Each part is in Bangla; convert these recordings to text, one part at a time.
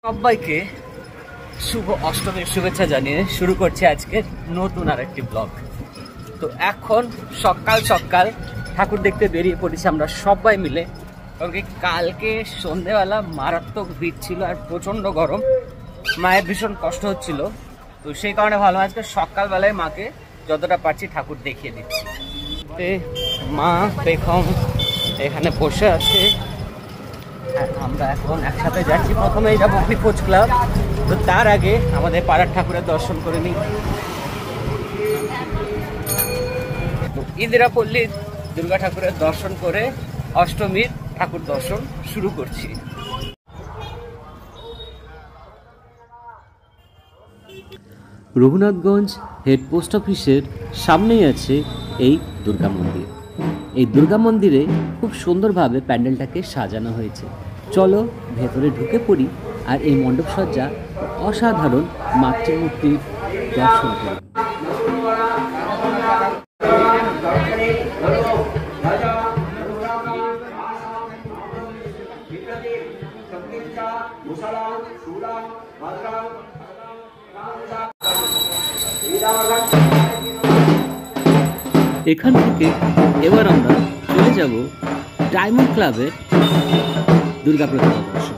সবাইকে শুভ অষ্টমীর শুভেচ্ছা জানিয়ে শুরু করছি আজকে নতুন আরেকটি ব্লগ। তো এখন সকাল সকাল ঠাকুর দেখতে বেরিয়ে পড়েছি আমরা সবাই মিলে, কারণ কালকে সন্ধেবেলা মারাত্মক ভিড় ছিল আর প্রচণ্ড গরম, মায়ের ভীষণ কষ্ট হচ্ছিল। তো সেই কারণে ভালো আজকে সকালবেলায় মাকে যতটা পারছি ঠাকুর দেখিয়ে দিচ্ছি। মা বেগম এখানে বসে আছে, আমরা এখন একসাথে যাচ্ছি। প্রথমেই যাবো পিপোজ ক্লাব, তো তার আগে আমাদের পাড়ার ঠাকুরের দর্শন করে নিই। ইন্দিরাপল্লীর দুর্গা ঠাকুরের দর্শন করে অষ্টমীর ঠাকুর দর্শন শুরু করছি। রঘুনাথগঞ্জ হেড পোস্ট অফিসের সামনেই আছে এই দুর্গা মন্দির। এই দুর্গা মন্দিরে খুব সুন্দরভাবে প্যান্ডেলটাকে সাজানো হয়েছে। চলো ভেতরে ঢুকে পড়ি আর এই মণ্ডপসজ্জা অসাধারণ মাতৃমূর্তির দর্শন করি। এখান থেকে এবার আমরা চলে যাব ডায়মন্ড ক্লাবের দুর্গা প্রতিমা দর্শন।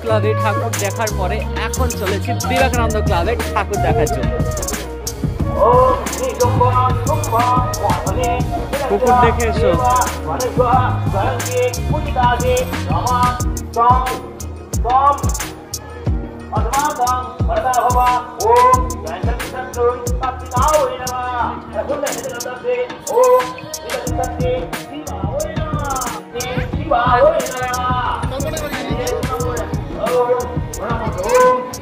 ক্লাবে ঠাকুর দেখার পরে এখন চলেছি বিবেকানন্দ ক্লাবে ঠাকুর দেখার জন্য। কুকুর দেখে এসো।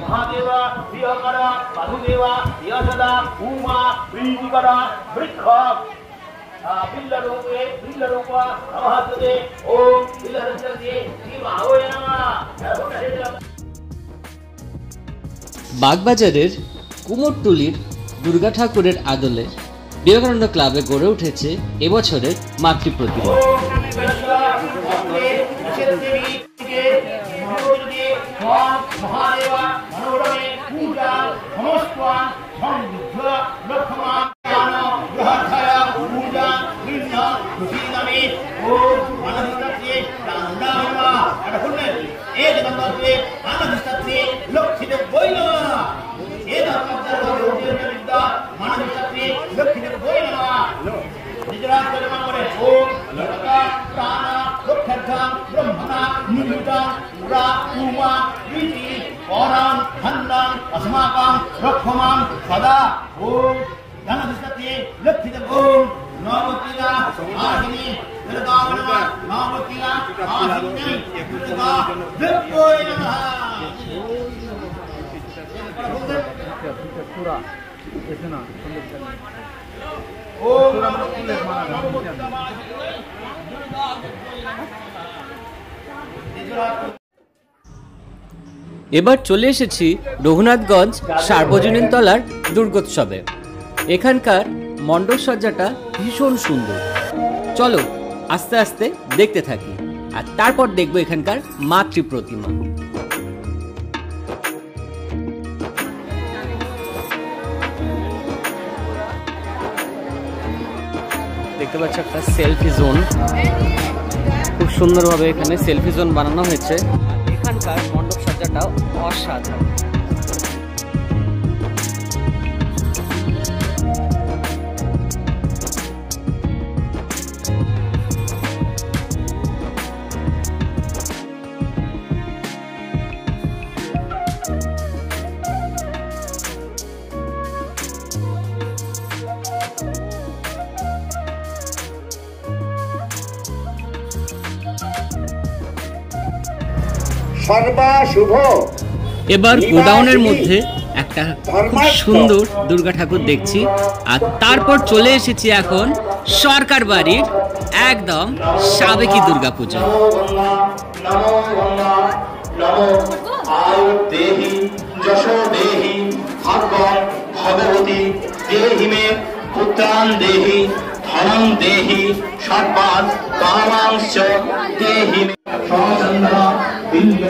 महादेवा प्रियकरा मधुदेवा यशदा उमा प्रीतिकरा वृक्ष बिल्लरूपे बिल्लरूपा नमस्ते ओम बिल्लरंजने शिवाय नमः। বাগবাজারের কুমোরটুলির দুর্গা ঠাকুরের আদলে বিবেকানন্দ ক্লাবে গড়ে উঠেছে এবছরের মাতৃ প্রতিমা। महादेवा मनोरमे पूजा नमस्कार संयुक्त लक्ष्मण ज्ञान ग्रहधया पूजा कृष्ण खुशीनमे ओम मनोरमे दानदावा अडहुने एक नंबरले मनोरमे लक्ष्मी बोइना एक नंबर विद्या मनोरमे लक्ष्मी बोइना निजरा कर्म करे ओम लक्का प्राण लक्ष्मण ब्रह्मणा निमिता पुरा उमा प्रीति परां धन्नां अस्माकं रक्षमां सदा ओम धनधिष्ठते लक्षिते ओम नमोतिला आहिनी दुर्गावनवा नमोतिला आहिनी दुर्गा देवोय नमः। पूरा এবার চলে এসেছি রঘুনাথগঞ্জ সার্বজনীন তলার দুর্গোৎসবে। এখানকার মণ্ডপ সজ্জাটা ভীষণ সুন্দর। চলো আস্তে আস্তে দেখতে থাকি, আর তারপর দেখবো এখানকার মাতৃ প্রতিমা। দেখতে পাচ্ছ একটা সেলফি জোন, খুব সুন্দরভাবে এখানে সেলফি জোন বানানো হয়েছে। এখানকার মণ্ডপ সজ্জাটাও অসাধারণ। এবার গোডাউনের মধ্যে একটা খুব সুন্দর দুর্গা ঠাকুর দেখছি, আর তারপর চলে এসেছি এখন সরকার বাড়ির একদম সাবেকি দুর্গা পূজা। ভগবতী দেহি মে পুত্রান দেহি ধনং দেহি সর্বাৎ কামাংশ দেহি মে সচন্দ্রা বিল্ল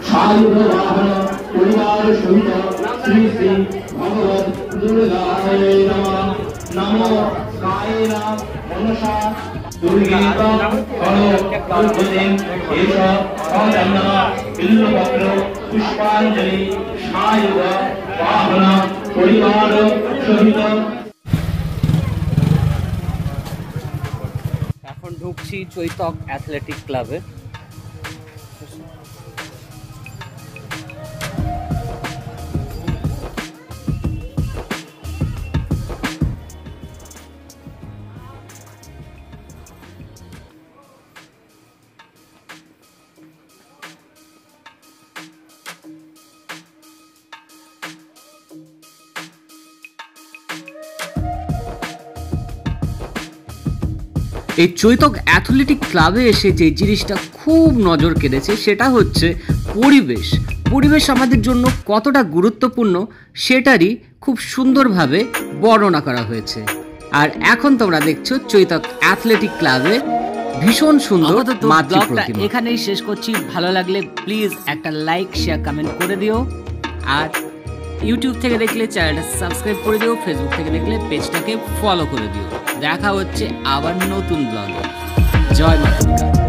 সায়ুধ বাহন পরিবার সহিত শ্রী শ্রী ভগবত দুর্গায় নমঃ। নমো কায়েনা মনসা দুর্গেতং কর্পূরপতিম এষ সচন্দ্র বিল্লপত্র পুষ্পাঞ্জলি সায়ুধ বাহন পরিবার সহিত। এখন ঢুকছি চৈতক অ্যাথলেটিক ক্লাবে। এই চৈতক অ্যাথলেটিক ক্লাবে এসে যে জিনিসটা খুব নজর কেড়েছে সেটা হচ্ছে পরিবেশ। পরিবেশ আমাদের জন্য কতটা গুরুত্বপূর্ণ সেটারই খুব সুন্দরভাবে বর্ণনা করা হয়েছে। আর এখন তোমরা দেখছো চৈতক অ্যাথলেটিক ক্লাবে ভীষণ সুন্দর মাতৃ প্রতিমা। এখানেই শেষ করছি। ভালো লাগলে প্লিজ একটা লাইক শেয়ার কমেন্ট করে দিও, আর ইউটিউব থেকে দেখলে চ্যানেলটা সাবস্ক্রাইব করে দিও, ফেসবুক থেকে দেখলে পেজটাকে ফলো করে দিও। দেখা হচ্ছে আবার নতুন ব্লগে। জয় মা দুর্গা।